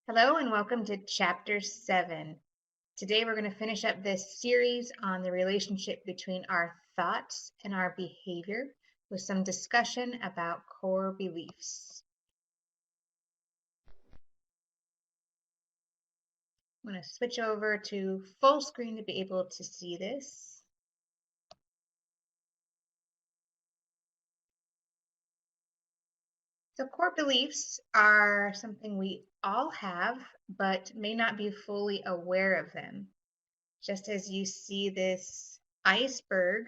Hello and welcome to Chapter 7. Today we're going to finish up this series on the relationship between our thoughts and our behavior with some discussion about core beliefs. I'm going to switch over to full screen to be able to see this. So core beliefs are something we all have, but may not be fully aware of them. Just as you see this iceberg,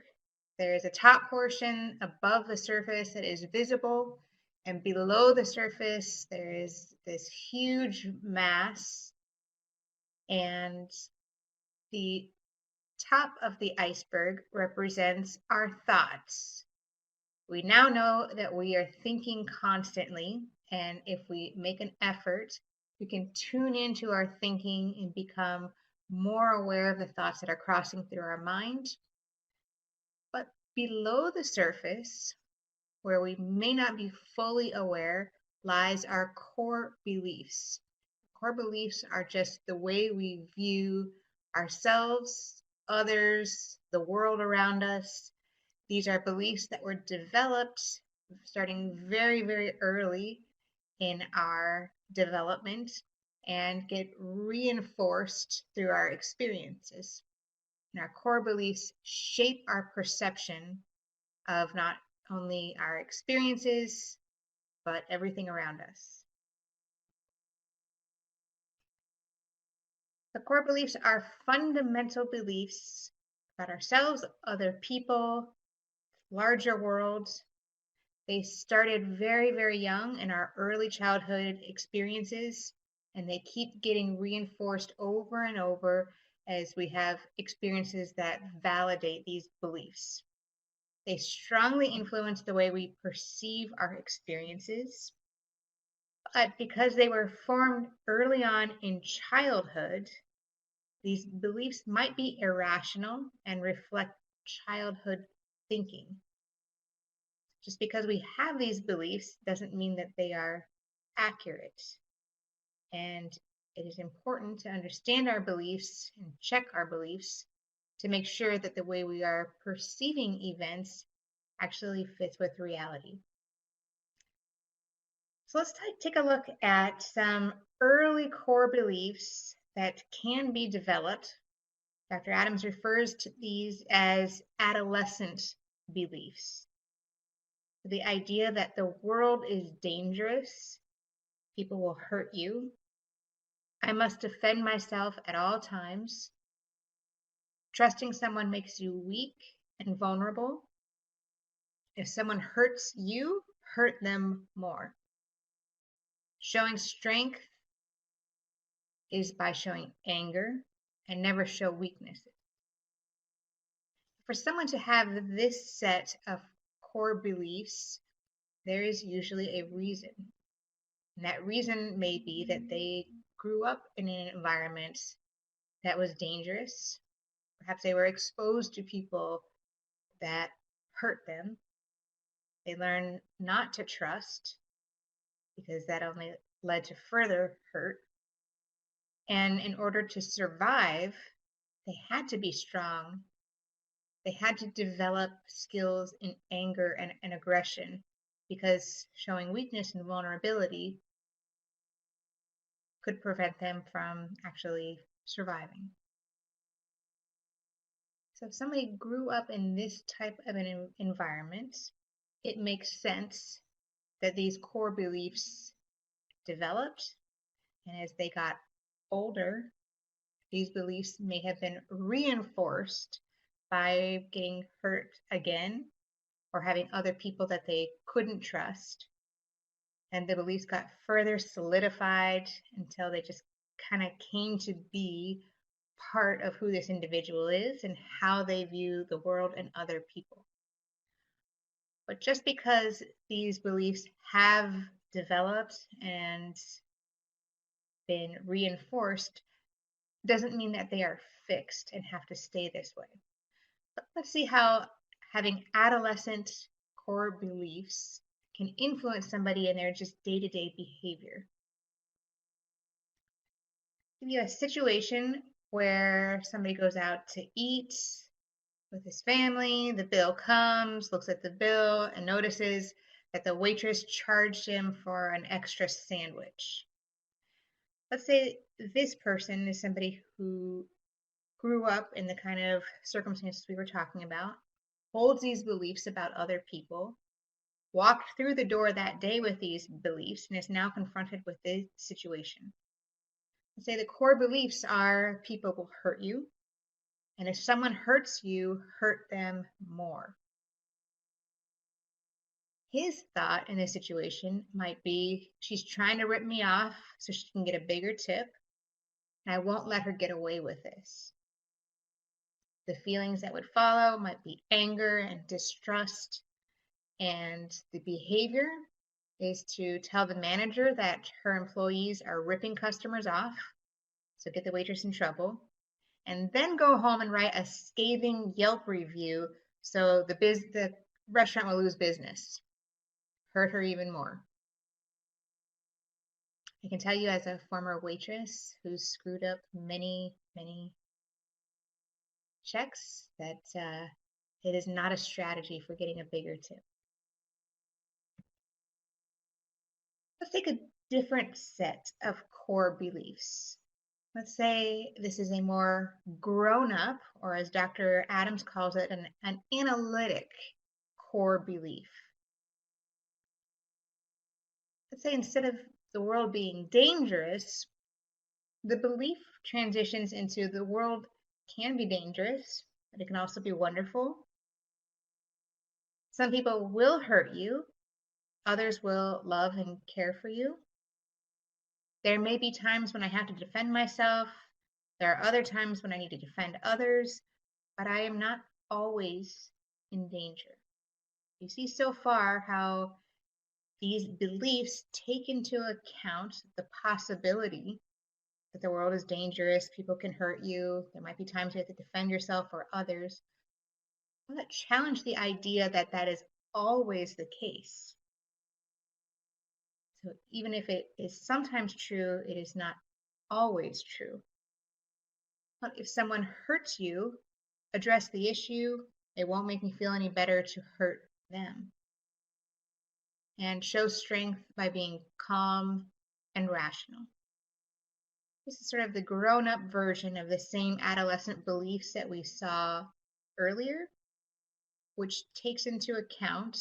there is a top portion above the surface that is visible, and below the surface there is this huge mass, and the top of the iceberg represents our thoughts. We now know that we are thinking constantly, and if we make an effort, we can tune into our thinking and become more aware of the thoughts that are crossing through our mind. But below the surface, where we may not be fully aware, lies our core beliefs. Core beliefs are just the way we view ourselves, others, the world around us. These are beliefs that were developed starting very, very early in our development and get reinforced through our experiences. And our core beliefs shape our perception of not only our experiences, but everything around us. The core beliefs are fundamental beliefs about ourselves, other people, larger worlds. They started very, very young in our early childhood experiences, and they keep getting reinforced over and over as we have experiences that validate these beliefs. They strongly influence the way we perceive our experiences, but because they were formed early on in childhood, these beliefs might be irrational and reflect childhood thinking. Just because we have these beliefs doesn't mean that they are accurate. And it is important to understand our beliefs and check our beliefs to make sure that the way we are perceiving events actually fits with reality. So let's take a look at some early core beliefs that can be developed. Dr. Adams refers to these as adolescent beliefs. The idea that the world is dangerous, people will hurt you, I must defend myself at all times, trusting someone makes you weak and vulnerable. If someone hurts you, hurt them more. Showing strength is by showing anger and never show weaknesses. For someone to have this set of core beliefs, there is usually a reason. And that reason may be that they grew up in an environment that was dangerous. Perhaps they were exposed to people that hurt them. They learned not to trust because that only led to further hurt. And in order to survive, they had to be strong. They had to develop skills in anger and aggression because showing weakness and vulnerability could prevent them from actually surviving. So if somebody grew up in this type of an environment, it makes sense that these core beliefs developed, and as they got older, these beliefs may have been reinforced by getting hurt again or having other people that they couldn't trust. And the beliefs got further solidified until they just kind of came to be part of who this individual is and how they view the world and other people. But just because these beliefs have developed and been reinforced doesn't mean that they are fixed and have to stay this way. But let's see how having adolescent core beliefs can influence somebody in their just day-to-day behavior. Give you a situation where somebody goes out to eat with his family, the bill comes, looks at the bill, and notices that the waitress charged him for an extra sandwich. Let's say this person is somebody who grew up in the kind of circumstances we were talking about, holds these beliefs about other people, walked through the door that day with these beliefs, and is now confronted with this situation. Let's say the core beliefs are people will hurt you, and if someone hurts you, hurt them more. His thought in this situation might be, she's trying to rip me off so she can get a bigger tip, and I won't let her get away with this. The feelings that would follow might be anger and distrust, and the behavior is to tell the manager that her employees are ripping customers off, so get the waitress in trouble, and then go home and write a scathing Yelp review so the restaurant will lose business, hurt her even more. I can tell you as a former waitress who's screwed up many, many checks that it is not a strategy for getting a bigger tip. Let's take a different set of core beliefs. Let's say this is a more grown-up, or as Dr. Adams calls it, an analytic core belief. Let's say instead of the world being dangerous, the belief transitions into the world can be dangerous, but it can also be wonderful. Some people will hurt you, others will love and care for you. There may be times when I have to defend myself. There are other times when I need to defend others, but I am not always in danger. You see so far how these beliefs take into account the possibility that the world is dangerous, people can hurt you, there might be times you have to defend yourself or others, but challenge the idea that that is always the case. So even if it is sometimes true, it is not always true. But if someone hurts you, address the issue. It won't make me feel any better to hurt them. And show strength by being calm and rational. This is sort of the grown-up version of the same adolescent beliefs that we saw earlier, which takes into account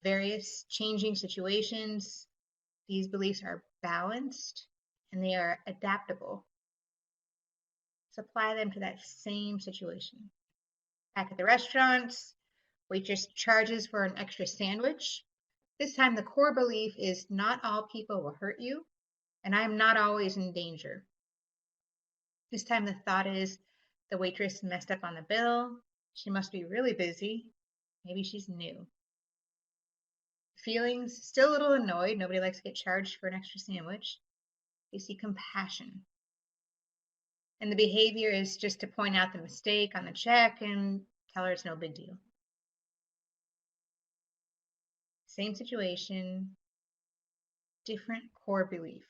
various changing situations. These beliefs are balanced and they are adaptable. Let's apply them to that same situation. Back at the restaurant, waitress charges for an extra sandwich. This time the core belief is not all people will hurt you, and I'm not always in danger. This time the thought is the waitress messed up on the bill. She must be really busy. Maybe she's new. Feelings, still a little annoyed. Nobody likes to get charged for an extra sandwich. You see compassion. And the behavior is just to point out the mistake on the check and tell her it's no big deal. Same situation, different core belief.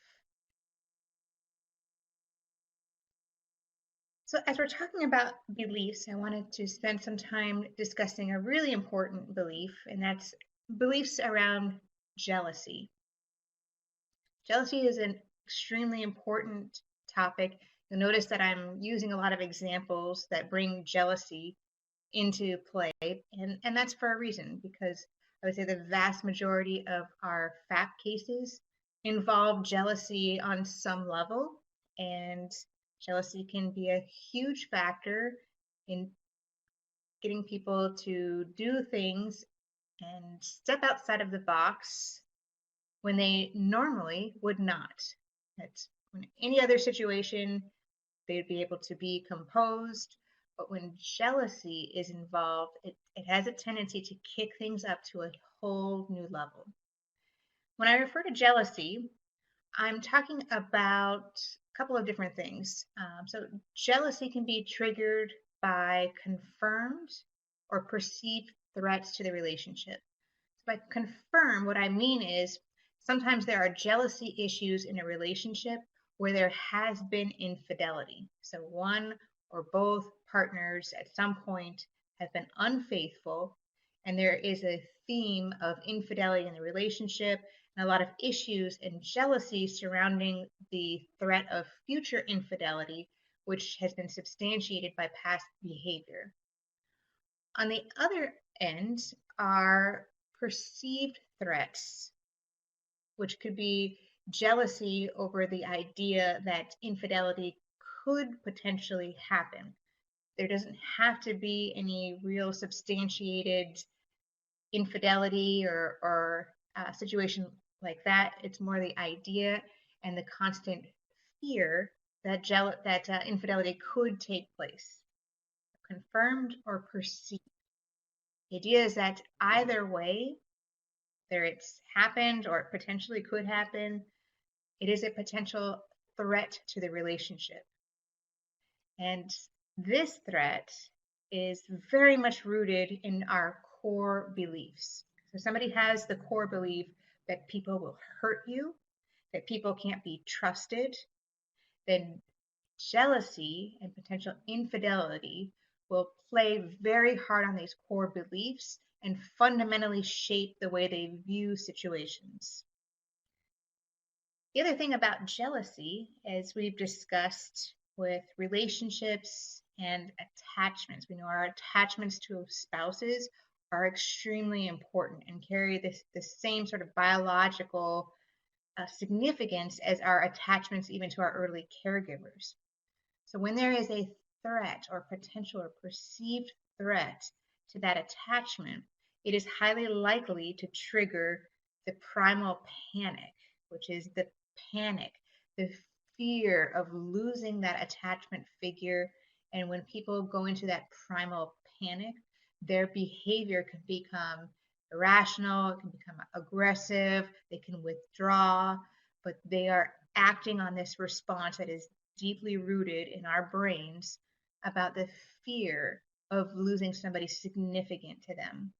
So as we're talking about beliefs, I wanted to spend some time discussing a really important belief, and that's beliefs around jealousy. Jealousy is an extremely important topic. You'll notice that I'm using a lot of examples that bring jealousy into play, and that's for a reason, because I would say the vast majority of our FAP cases involve jealousy on some level, and jealousy can be a huge factor in getting people to do things and step outside of the box when they normally would not. That's in any other situation, they'd be able to be composed, but when jealousy is involved, it has a tendency to kick things up to a whole new level. When I refer to jealousy, I'm talking about a couple of different things. So jealousy can be triggered by confirmed or perceived threats to the relationship. So by confirm, what I mean is sometimes there are jealousy issues in a relationship where there has been infidelity. So one or both partners at some point have been unfaithful, and there is a theme of infidelity in the relationship and a lot of issues and jealousy surrounding the threat of future infidelity, which has been substantiated by past behavior. On the other end are perceived threats, which could be jealousy over the idea that infidelity could potentially happen. There doesn't have to be any real substantiated infidelity or situation like that. It's more the idea and the constant fear that infidelity could take place, confirmed or perceived. The idea is that either way, whether it's happened or it potentially could happen, it is a potential threat to the relationship. And this threat is very much rooted in our core beliefs. So somebody has the core belief that people will hurt you, that people can't be trusted, then jealousy and potential infidelity will play very hard on these core beliefs and fundamentally shape the way they view situations. The other thing about jealousy, as we've discussed with relationships and attachments, we know our attachments to spouses are extremely important and carry the same sort of biological significance as our attachments even to our early caregivers. So when there is a threat or potential or perceived threat to that attachment, it is highly likely to trigger the primal panic, which is the panic, the fear of losing that attachment figure. And when people go into that primal panic, their behavior can become irrational, it can become aggressive, they can withdraw, but they are acting on this response that is deeply rooted in our brains about the fear of losing somebody significant to them.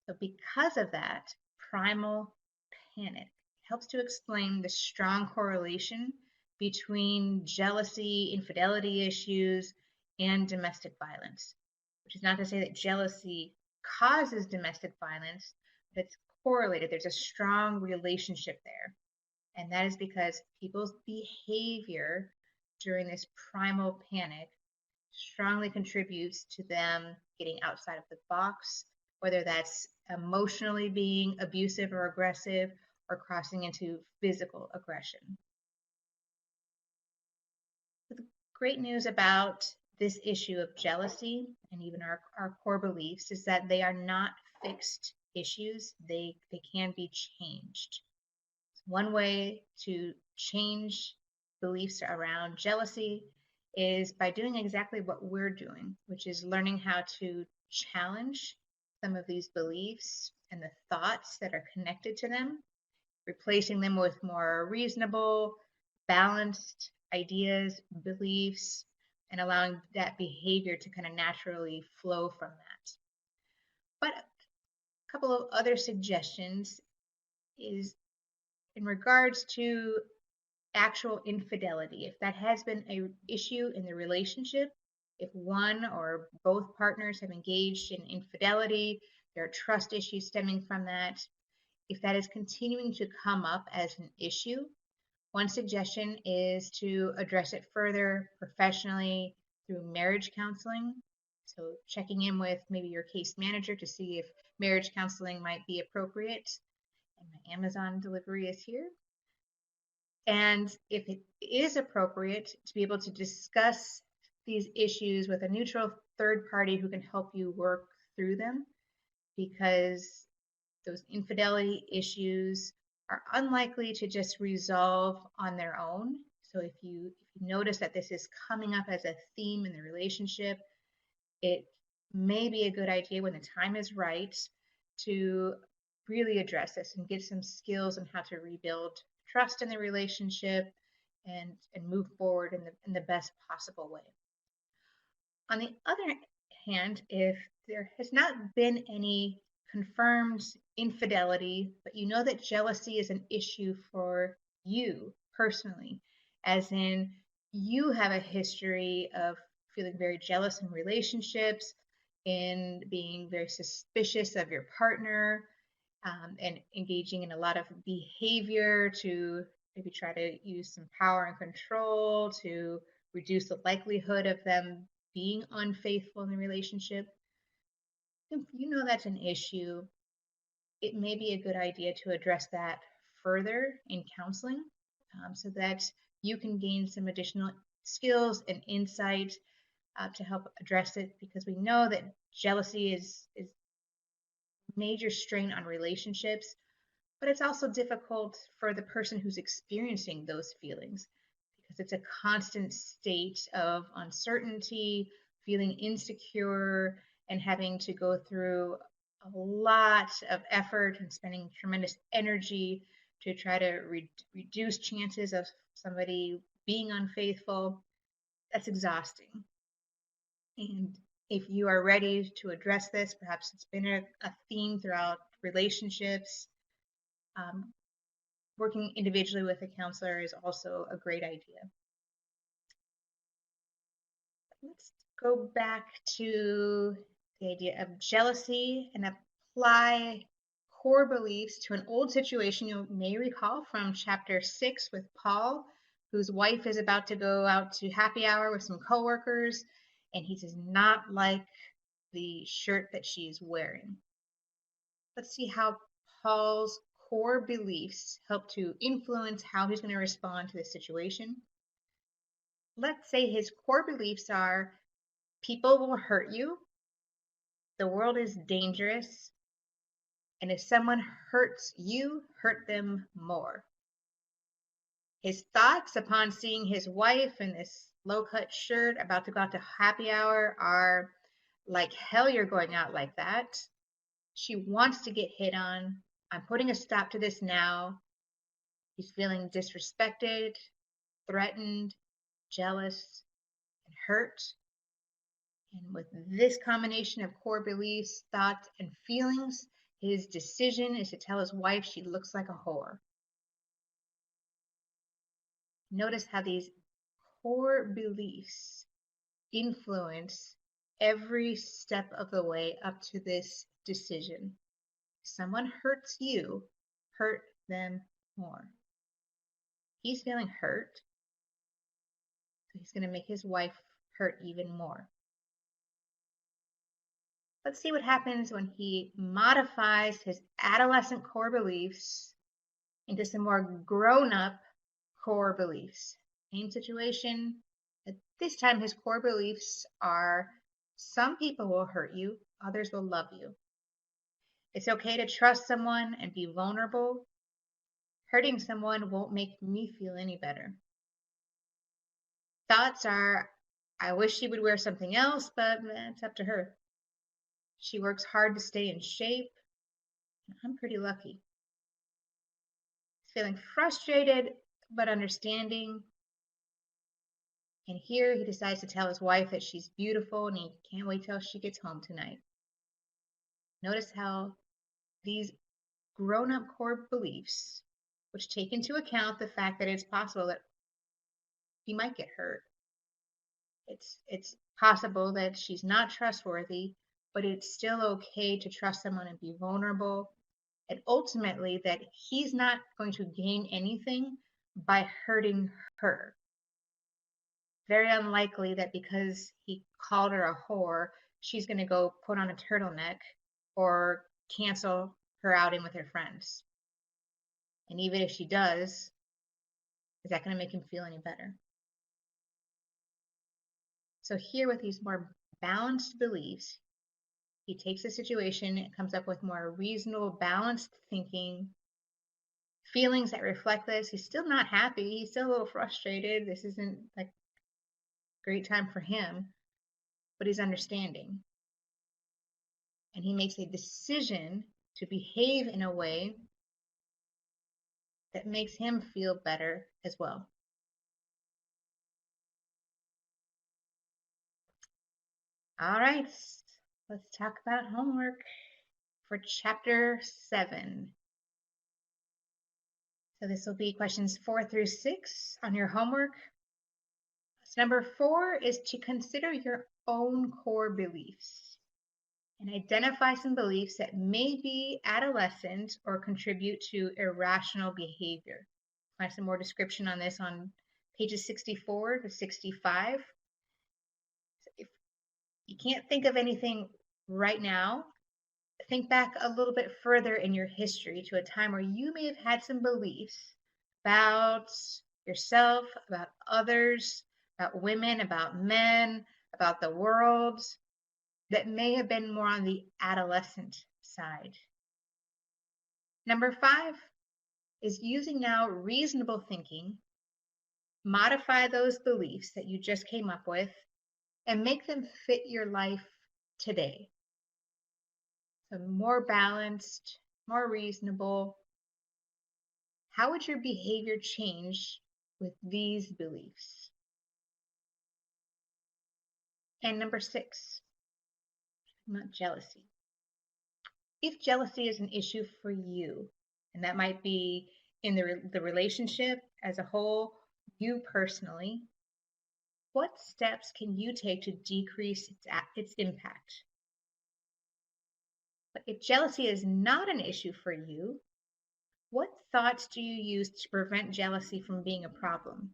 So because of that, primal panic helps to explain the strong correlation between jealousy, infidelity issues, and domestic violence, which is not to say that jealousy causes domestic violence, but it's correlated. There's a strong relationship there. And that is because people's behavior during this primal panic strongly contributes to them getting outside of the box, whether that's emotionally being abusive or aggressive or crossing into physical aggression. The great news about this issue of jealousy and even our core beliefs is that they are not fixed issues. They can be changed. One way to change beliefs around jealousy is by doing exactly what we're doing, which is learning how to challenge some of these beliefs and the thoughts that are connected to them, replacing them with more reasonable, balanced ideas, beliefs, and allowing that behavior to kind of naturally flow from that. But a couple of other suggestions is in regards to actual infidelity. If that has been an issue in the relationship, if one or both partners have engaged in infidelity, there are trust issues stemming from that. If that is continuing to come up as an issue, one suggestion is to address it further professionally through marriage counseling. So checking in with maybe your case manager to see if marriage counseling might be appropriate. And my Amazon delivery is here. And if it is appropriate, to be able to discuss these issues with a neutral third party who can help you work through them, because those infidelity issues are unlikely to just resolve on their own. So if you notice that this is coming up as a theme in the relationship, it may be a good idea when the time is right to really address this and get some skills on how to rebuild trust in the relationship and move forward in the best possible way. On the other hand, if there has not been any confirmed infidelity, but you know that jealousy is an issue for you personally, as in you have a history of feeling very jealous in relationships, in being very suspicious of your partner, and engaging in a lot of behavior to maybe try to use some power and control to reduce the likelihood of them being unfaithful in the relationship. If you know that's an issue, it may be a good idea to address that further in counseling, so that you can gain some additional skills and insight to help address it, because we know that jealousy is major strain on relationships, but it's also difficult for the person who's experiencing those feelings because it's a constant state of uncertainty, feeling insecure, and having to go through a lot of effort and spending tremendous energy to try to reduce chances of somebody being unfaithful. That's exhausting. And if you are ready to address this, perhaps it's been a theme throughout relationships, um, working individually with a counselor is also a great idea. Let's go back to the idea of jealousy and apply core beliefs to an old situation you may recall from chapter 6 with Paul, whose wife is about to go out to happy hour with some coworkers, and he does not like the shirt that she's wearing. Let's see how Paul's core beliefs help to influence how he's going to respond to this situation. Let's say his core beliefs are people will hurt you, the world is dangerous, and if someone hurts you, hurt them more. His thoughts upon seeing his wife in this low-cut shirt about to go out to happy hour are like, hell, you're going out like that. She wants to get hit on. I'm putting a stop to this now. He's feeling disrespected, threatened, jealous, and hurt. And with this combination of core beliefs, thoughts, and feelings, his decision is to tell his wife she looks like a whore. Notice how these core beliefs influence every step of the way up to this decision. If someone hurts you, hurt them more. He's feeling hurt, so he's going to make his wife hurt even more. Let's see what happens when he modifies his adolescent core beliefs into some more grown-up core beliefs. Same situation, but this time his core beliefs are some people will hurt you, others will love you. It's okay to trust someone and be vulnerable. Hurting someone won't make me feel any better. Thoughts are, I wish she would wear something else, but it's up to her. She works hard to stay in shape, and I'm pretty lucky. He's feeling frustrated, but understanding. And here he decides to tell his wife that she's beautiful and he can't wait till she gets home tonight. Notice how these grown-up core beliefs, which take into account the fact that it's possible that he might get hurt. It's possible that she's not trustworthy, but it's still okay to trust someone and be vulnerable. And ultimately that he's not going to gain anything by hurting her. Very unlikely that because he called her a whore, she's going to go put on a turtleneck or cancel her outing with her friends. And even if she does, is that going to make him feel any better? So here with these more balanced beliefs, he takes the situation and comes up with more reasonable, balanced thinking, feelings that reflect this. He's still not happy. He's still a little frustrated. This isn't like a great time for him, but he's understanding. And he makes a decision to behave in a way that makes him feel better as well. All right, let's talk about homework for chapter 7. So this will be questions 4 through 6 on your homework. So number 4 is to consider your own core beliefs and identify some beliefs that may be adolescent or contribute to irrational behavior. Find some more description on this on pages 64 to 65. If you can't think of anything right now, think back a little bit further in your history to a time where you may have had some beliefs about yourself, about others, about women, about men, about the world that may have been more on the adolescent side. Number 5 is using now reasonable thinking, modify those beliefs that you just came up with, and make them fit your life today. So more balanced, more reasonable. How would your behavior change with these beliefs? And number 6, not jealousy. If jealousy is an issue for you, and that might be in the relationship as a whole, you personally, what steps can you take to decrease its impact? But if jealousy is not an issue for you, what thoughts do you use to prevent jealousy from being a problem?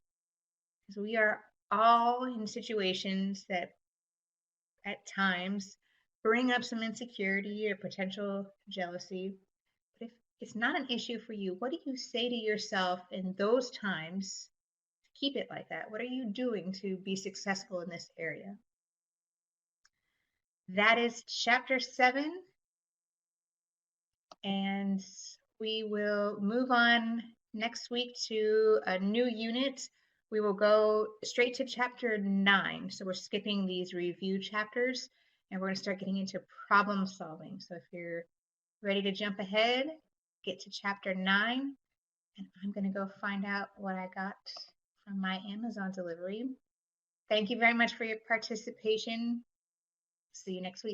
Because we are all in situations that at times bring up some insecurity or potential jealousy. But if it's not an issue for you, what do you say to yourself in those times to keep it like that? What are you doing to be successful in this area? That is chapter 7. And we will move on next week to a new unit. We will go straight to chapter 9. So we're skipping these review chapters and we're going to start getting into problem solving. So if you're ready to jump ahead, get to chapter 9. And I'm going to go find out what I got from my Amazon delivery. Thank you very much for your participation. See you next week.